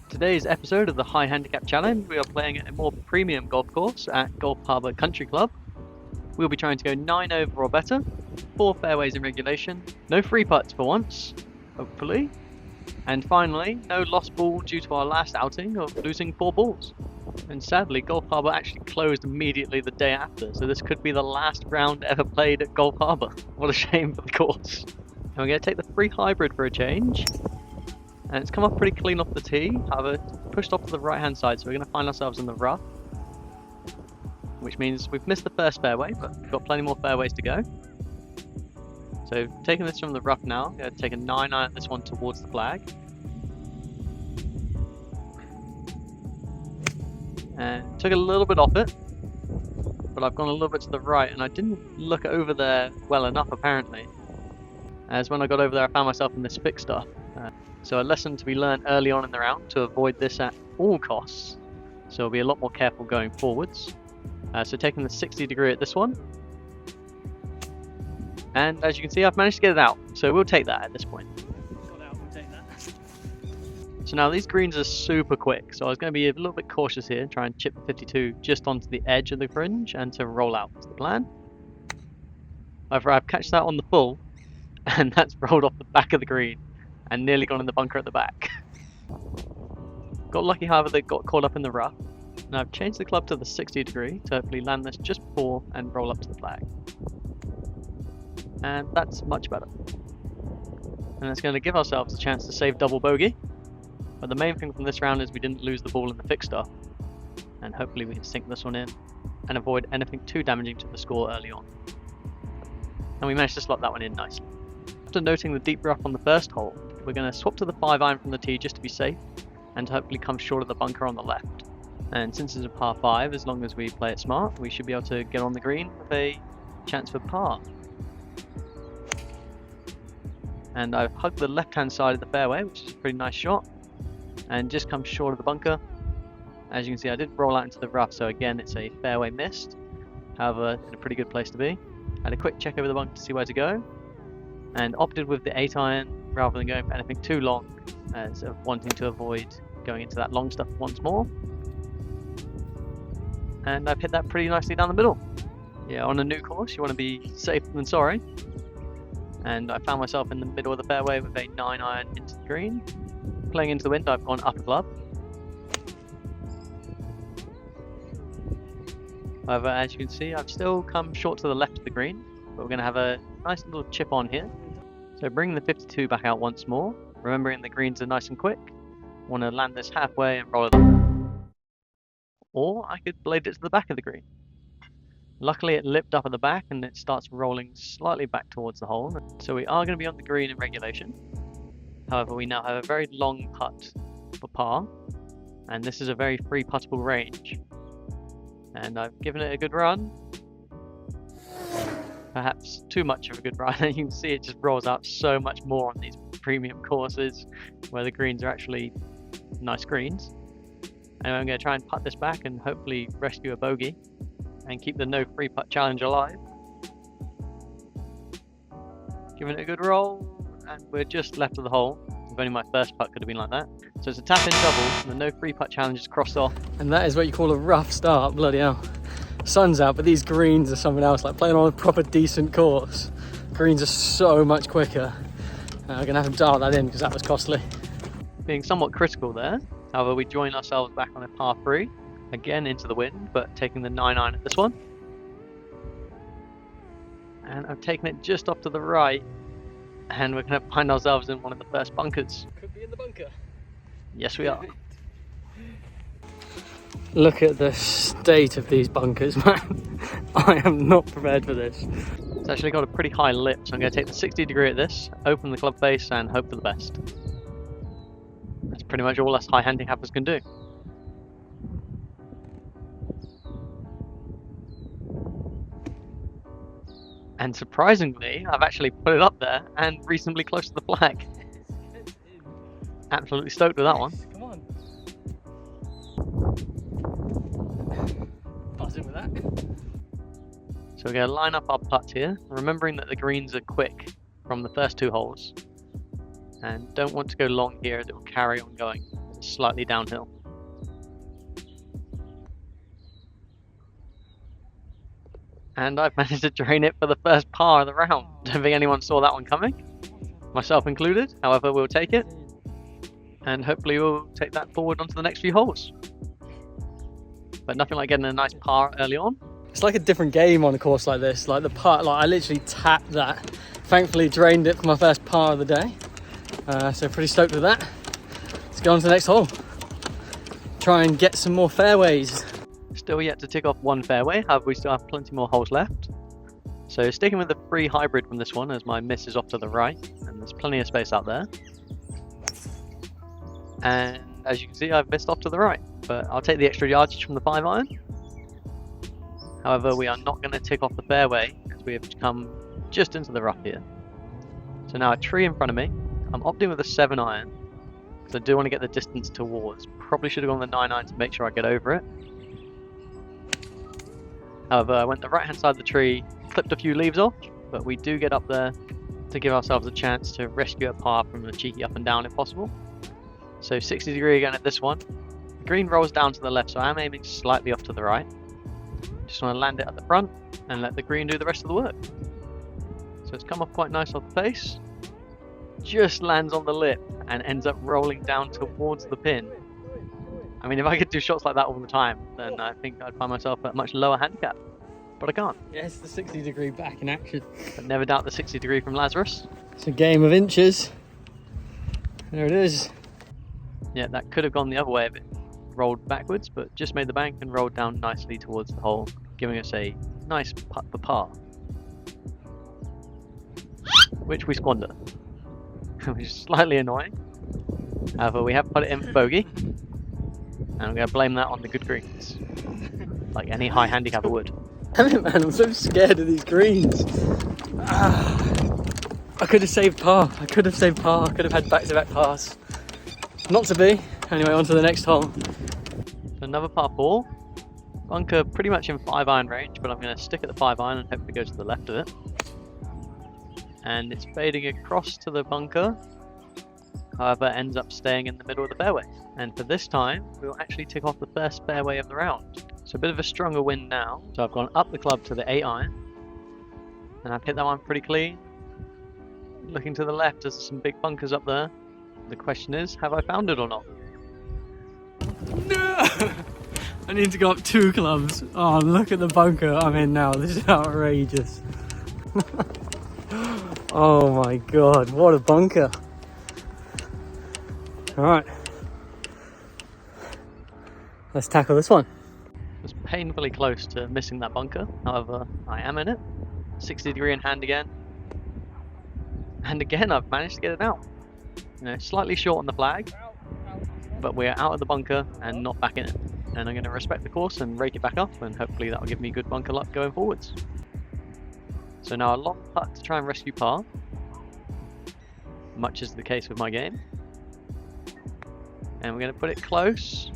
Today's episode of the High Handicap Challenge, we are playing at a more premium golf course at Gulf Harbour Country Club. We'll be trying to go 9 over or better, 4 fairways in regulation, no free putts for once, hopefully, and finally, no lost ball due to our last outing of losing 4 balls. And sadly, Gulf Harbour actually closed immediately the day after, so this could be the last round ever played at Gulf Harbour. What a shame for the course. And we're going to take the free hybrid for a change. And it's come off pretty clean off the tee, however, pushed off to the right hand side, so we're going to find ourselves in the rough. Which means we've missed the first fairway, but we've got plenty more fairways to go. So taking this from the rough now, I'm going to take a 9 iron at this one towards the flag. And took a little bit off it, but I've gone a little bit to the right, and I didn't look over there well enough apparently. As when I got over there I found myself in this fixed stuff. So a lesson to be learned early on in the round to avoid this at all costs. So I'll be a lot more careful going forwards. So taking the 60 degree at this one. And as you can see, I've managed to get it out. So we'll take that at this point. So now these greens are super quick. So I was going to be a little bit cautious here. Try and chip the 52 just onto the edge of the fringe and to roll out was the plan. However, I've catched that on the full. And that's rolled off the back of the green. And nearly gone in the bunker at the back. Got lucky, however, they got caught up in the rough. Now I've changed the club to the 60 degree to hopefully land this just before and roll up to the flag. And that's much better. And it's going to give ourselves a chance to save double bogey. But the main thing from this round is we didn't lose the ball in the fixed stuff. And hopefully we can sink this one in and avoid anything too damaging to the score early on. And we managed to slot that one in nicely. After noting the deep rough on the first hole, we're going to swap to the 5 iron from the tee just to be safe, and to hopefully come short of the bunker on the left. And since it's a par 5, as long as we play it smart, we should be able to get on the green with a chance for par. And I've hugged the left hand side of the fairway, which is a pretty nice shot, and just come short of the bunker. As you can see, I did roll out into the rough, so again it's a fairway missed, however in a pretty good place to be. Had a quick check over the bunker to see where to go, and opted with the 8 iron rather than going for anything too long, as of wanting to avoid going into that long stuff once more. And I've hit that pretty nicely down the middle. Yeah, on a new course you want to be safer than sorry. And I found myself in the middle of the fairway with a 9 iron into the green. Playing into the wind, I've gone upper club. However, as you can see, I've still come short to the left of the green, but we're going to have a nice little chip on here. So bring the 52 back out once more, remembering the greens are nice and quick. Want to land this halfway and roll it up. Or I could blade it to the back of the green. Luckily it lipped up at the back and it starts rolling slightly back towards the hole. So we are going to be on the green in regulation. However, we now have a very long putt for par. And this is a very free puttable range. And I've given it a good run. Perhaps too much of a good run. You can see it just rolls out so much more on these premium courses where the greens are actually nice greens. And I'm going to try and putt this back and hopefully rescue a bogey and keep the no free putt challenge alive. Giving it a good roll, and we're just left of the hole. If only my first putt could have been like that. So it's a tap in double, the no free putt challenge is crossed off. And that is what you call a rough start, bloody hell. Sun's out, but these greens are something else, like playing on a proper decent course. Greens are so much quicker. I'm gonna have to dial that in because that was costly. Being somewhat critical there, however we join ourselves back on a par 3, again into the wind, but taking the 9 iron at this one. And I've taken it just off to the right, and we're gonna find ourselves in one of the first bunkers. Could be in the bunker. Yes we are. Look at the state of these bunkers, man. I am not prepared for this. It's actually got a pretty high lip, so I'm going to take the 60 degree at this, open the club face and hope for the best. That's pretty much all us high handicappers can do. And surprisingly, I've actually put it up there and reasonably close to the flag. Absolutely stoked with that one. Come on. Buzzing with that. So we're going to line up our putts here, remembering that the greens are quick from the first 2 holes. And don't want to go long here as it will carry on going. slightly downhill. And I've managed to drain it for the first par of the round. Don't think anyone saw that one coming, myself included. However, we'll take it, and hopefully we'll take that forward onto the next few holes. But nothing like getting a nice par early on. It's like a different game on a course like this. Like the putt, like I literally tapped that. Thankfully drained it for my first par of the day. So pretty stoked with that. Let's go on to the next hole. Try and get some more fairways. Still yet to tick off one fairway, however we still have plenty more holes left. So sticking with the free hybrid from this one, as my miss is off to the right, and there's plenty of space out there. And as you can see, I've missed off to the right, but I'll take the extra yardage from the 5-iron. However, we are not going to tick off the fairway, as we have come just into the rough here. So now a tree in front of me. I'm opting with a 7-iron, because I do want to get the distance towards. Probably should have gone the 9-iron to make sure I get over it. However, I went the right hand side of the tree, clipped a few leaves off, but we do get up there to give ourselves a chance to rescue a par from the cheeky up and down if possible. So 60 degree again at this one. The green rolls down to the left, so I'm aiming slightly off to the right. Just want to land it at the front and let the green do the rest of the work. So it's come off quite nice off the face. Just lands on the lip and ends up rolling down towards the pin. I mean, if I could do shots like that all the time, then I think I'd find myself at a much lower handicap. But I can't. Yeah, it's the 60 degree back in action. But never doubt the 60 degree from Lazarus. It's a game of inches. There it is. Yeah, that could have gone the other way if it rolled backwards, but just made the bank and rolled down nicely towards the hole, giving us a nice putt for par. Which we squander. Which is slightly annoying. However, we have put it in for bogey. And I'm going to blame that on the good greens. Like any high handicapper would. Damn it, man, I'm so scared of these greens. I could have saved par. I could have saved par. I could have had back-to-back pars. Not to be. Anyway, on to the next hole. Another par 4. Bunker pretty much in 5-iron range, but I'm going to stick at the 5-iron and hopefully go to the left of it. And it's fading across to the bunker. However, ends up staying in the middle of the fairway. And for this time, we'll actually tick off the first fairway of the round. So a bit of a stronger wind now. So I've gone up the club to the 8-iron. And I've hit that one pretty clean. Looking to the left, there's some big bunkers up there. The question is, have I found it or not? No! I need to go up 2 clubs. Oh, look at the bunker I'm in now. This is outrageous. Oh my god, what a bunker. Alright. Let's tackle this one. Was painfully close to missing that bunker. However, I am in it. 60 degree in hand again. And again, I've managed to get it out. You know, slightly short on the flag, but we're out of the bunker and not back in it. And I'm going to respect the course and rake it back up, and hopefully that will give me good bunker luck going forwards. So now a long putt to try and rescue par, much is the case with my game. And we're going to put it close,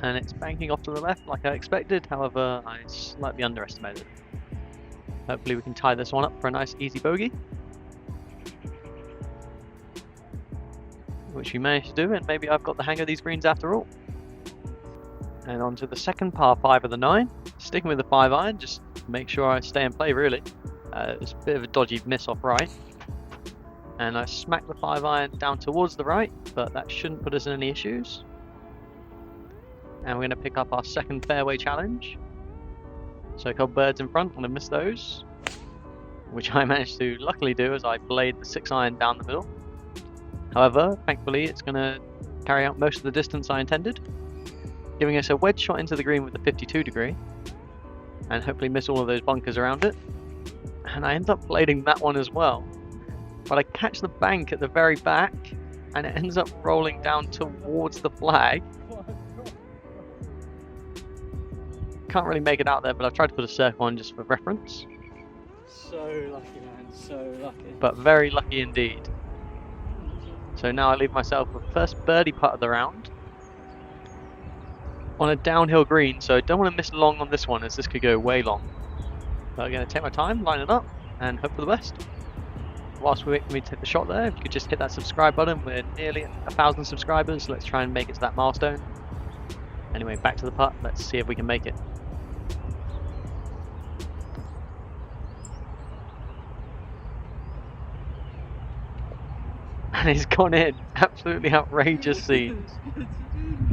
and it's banking off to the left like I expected. However, I slightly underestimated it. Hopefully we can tie this one up for a nice easy bogey, which we managed to do, and maybe I've got the hang of these greens after all. And on to the second par 5 of the 9. Sticking with the 5-iron, just make sure I stay in play really. It's a bit of a dodgy miss off right. And I smacked the 5-iron down towards the right, but that shouldn't put us in any issues. And we're going to pick up our second fairway challenge. So-called birds in front, I'm going to miss those. Which I managed to luckily do as I played the 6-iron down the middle. However, thankfully it's going to carry out most of the distance I intended, giving us a wedge shot into the green with the 52 degree, and hopefully miss all of those bunkers around it. And I end up blading that one as well, but I catch the bank at the very back, and it ends up rolling down towards the flag. Can't really make it out there, but I've tried to put a circle on just for reference. So lucky, man, so lucky. But very lucky indeed. So now I leave myself with the first birdie putt of the round on a downhill green, so I don't want to miss long on this one as this could go way long. But I'm going to take my time, line it up, and hope for the best. whilst we wait for me to hit the shot there, if you could just hit that subscribe button. We're nearly at 1,000 subscribers. Let's try and make it to that milestone. Anyway, back to the putt. Let's see if we can make it. And he's gone in. Absolutely outrageous scenes.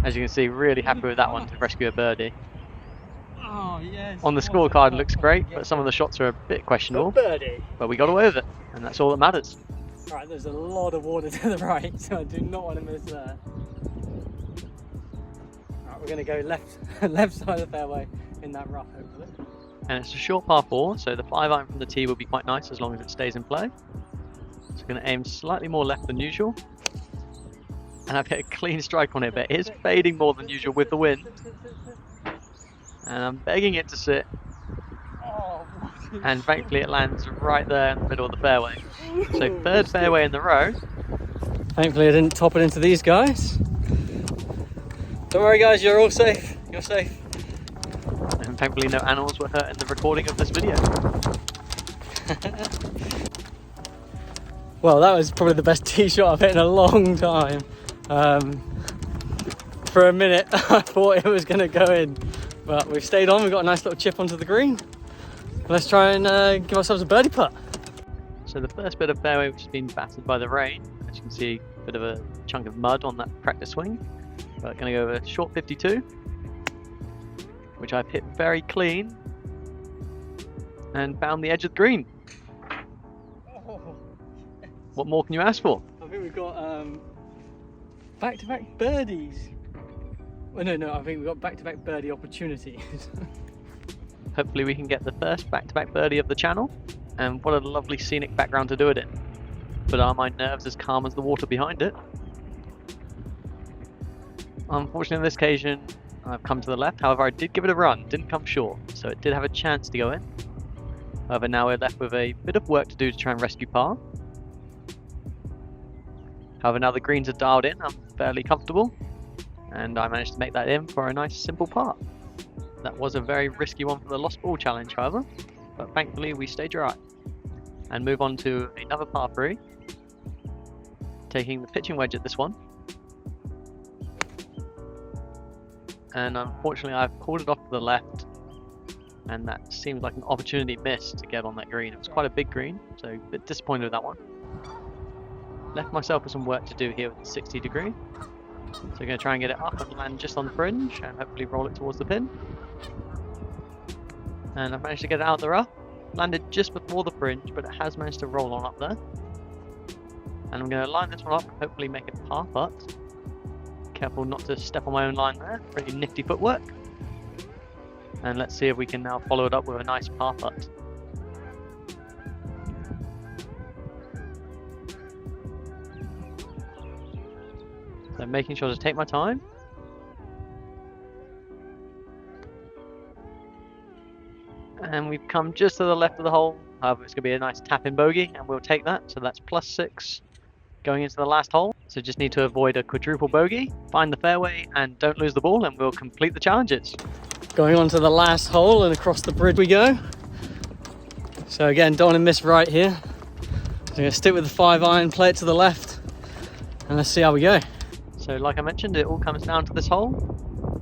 As you can see, really happy with that one to rescue a birdie. Oh, yes. On the scorecard, it looks great, but some of the shots are a bit questionable. Birdie. But we got away with it, and that's all that matters. Right, there's a lot of water to the right, so I do not want to miss that. Right, we're going to go left side of the fairway in that rough, hopefully. And it's a short par 4, so the 5-iron from the tee will be quite nice as long as it stays in play. So I'm going to aim slightly more left than usual. And I've hit a clean strike on it, but it is fading more than usual with the wind. And I'm begging it to sit. And thankfully it lands right there in the middle of the fairway. So third fairway in the row. Thankfully I didn't top it into these guys. Don't worry guys, you're all safe. You're safe. And thankfully no animals were hurt in the recording of this video. Well, that was probably the best tee shot I've hit in a long time. For a minute I thought it was going to go in, but we've stayed on. We've got a nice little chip onto the green. Let's try and give ourselves a birdie putt. So the first bit of fairway which has been battered by the rain, as you can see, a bit of a chunk of mud on that practice swing. But going to go over a short 52, which I've hit very clean and found the edge of the green. What more can you ask for? I think we've got back-to-back birdies. Well, no, I think we've got back-to-back birdie opportunities. Hopefully we can get the first back-to-back birdie of the channel, and what a lovely scenic background to do it in. But are my nerves as calm as the water behind it? Unfortunately on this occasion I've come to the left, however I did give it a run, didn't come short, so it did have a chance to go in. However now we're left with a bit of work to do to try and rescue par. However now the greens are dialed in, I'm fairly comfortable, and I managed to make that in for a nice simple par. That was a very risky one for the lost ball challenge however, but thankfully we stayed dry. And move on to another par 3, taking the pitching wedge at this one. And unfortunately I've pulled it off to the left, and that seems like an opportunity missed to get on that green. It was quite a big green, so a bit disappointed with that one. Left myself with some work to do here with the 60 degree. So I'm going to try and get it up and land just on the fringe and hopefully roll it towards the pin. And I've managed to get it out of the rough. Landed just before the fringe, but it has managed to roll on up there. And I'm going to line this one up and hopefully make a par putt. Careful not to step on my own line there. Pretty nifty footwork. And let's see if we can now follow it up with a nice par putt. So making sure to take my time. And we've come just to the left of the hole. However, it's going to be a nice tap-in bogey, and we'll take that. So that's +6 going into the last hole. So just need to avoid a quadruple bogey, find the fairway, and don't lose the ball, and we'll complete the challenges. Going on to the last hole, and across the bridge we go. So again, don't want to miss right here. So I'm going to stick with the 5-iron, play it to the left, and let's see how we go. So like I mentioned, it all comes down to this hole.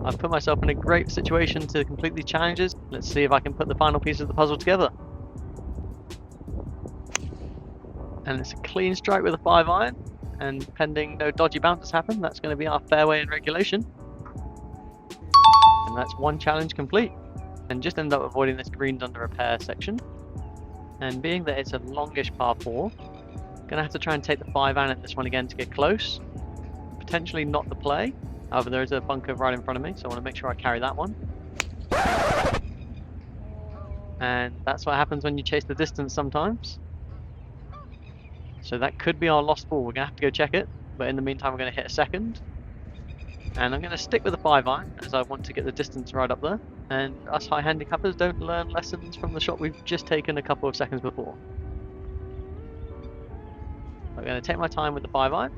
I've put myself in a great situation to complete these challenges. Let's see if I can put the final piece of the puzzle together. And it's a clean strike with a 5-iron, and pending no dodgy bounces happen, that's going to be our fairway in regulation. And that's one challenge complete. And just ended up avoiding this greens under repair section. And being that it's a longish par 4, I'm going to have to try and take the 5-iron at this one again to get close. Potentially not the play. However, there is a bunker right in front of me, so I want to make sure I carry that one. And that's what happens when you chase the distance sometimes. So that could be our lost ball. We're going to have to go check it. But in the meantime, we're going to hit a second. And I'm going to stick with the 5-iron, as I want to get the distance right up there. And us high handicappers don't learn lessons from the shot we've just taken a couple of seconds before. I'm going to take my time with the 5-iron.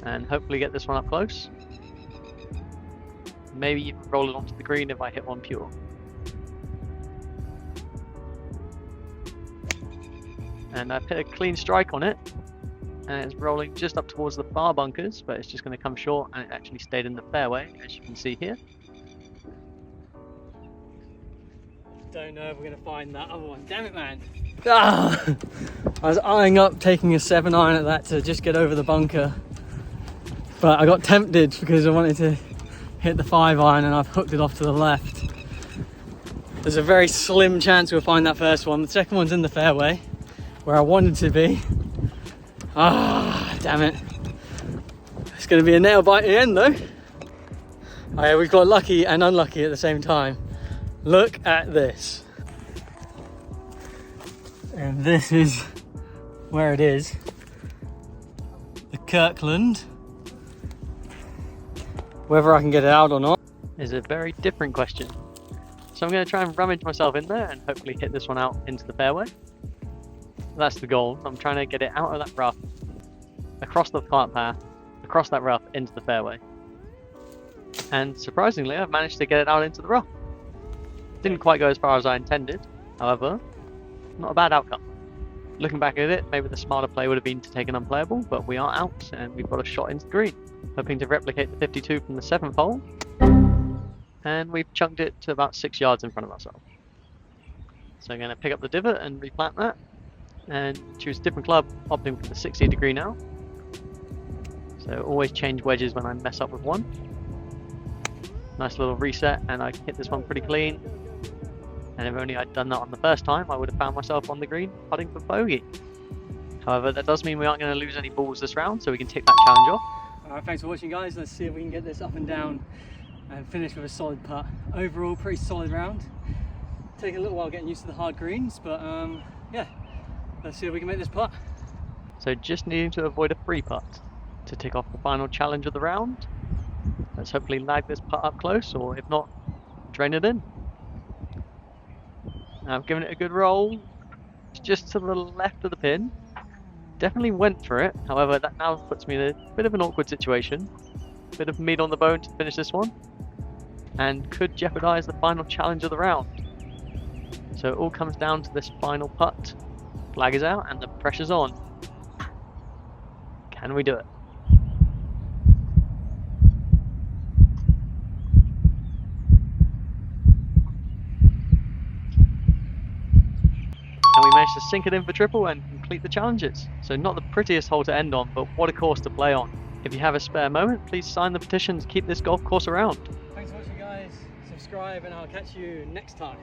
And hopefully get this one up close. Maybe even roll it onto the green if I hit one pure. and I've hit a clean strike on it, and it's rolling just up towards the far bunkers, but it's just going to come short, and it actually stayed in the fairway, as you can see here. Don't know if we're going to find that other one. Damn it, man. Ah! I was eyeing up taking a 7-iron at that to just get over the bunker, but I got tempted because I wanted to hit the 5-iron, and I've hooked it off to the left. There's a very slim chance we'll find that first one. The second one's in the fairway, where I wanted to be. Ah, damn it. It's going to be a nail bite in the end, though. Oh, yeah, we've got lucky and unlucky at the same time. Look at this. And this is where it is. The Kirkland. Whether I can get it out or not is a very different question. So I'm going to try and rummage myself in there and hopefully hit this one out into the fairway. That's the goal. I'm trying to get it out of that rough, across the cart path, across that rough into the fairway. And surprisingly, I've managed to get it out into the rough. Didn't quite go as far as I intended, however, not a bad outcome. Looking back at it, maybe the smarter play would have been to take an unplayable, but we are out and we've got a shot into the green. Hoping to replicate the 52 from the 7th hole, and we've chunked it to about 6 yards in front of ourselves. So I'm going to pick up the divot and replant that, and choose a different club, opting for the 60 degree now. So always change wedges when I mess up with one. Nice little reset, and I hit this one pretty clean. And if only I'd done that on the first time, I would have found myself on the green putting for bogey. However, that does mean we aren't going to lose any balls this round, so we can tick that challenge off. Alright, thanks for watching, guys. Let's see if we can get this up and down and finish with a solid putt. Overall, pretty solid round. Taking a little while getting used to the hard greens, but yeah, let's see if we can make this putt. So just needing to avoid a free putt to tick off the final challenge of the round. Let's hopefully lag this putt up close, or if not, drain it in. Now I've given it a good roll. It's just to the left of the pin. Definitely went for it, however that now puts me in a bit of an awkward situation. Bit of meat on the bone to finish this one, and could jeopardise the final challenge of the round. So it all comes down to this final putt. Flag is out and the pressure's on. Can we do it? And we managed to sink it in for triple and complete the challenges. So not the prettiest hole to end on, but what a course to play on. If you have a spare moment, please sign the petition to keep this golf course around. Thanks for watching, guys. Subscribe and I'll catch you next time.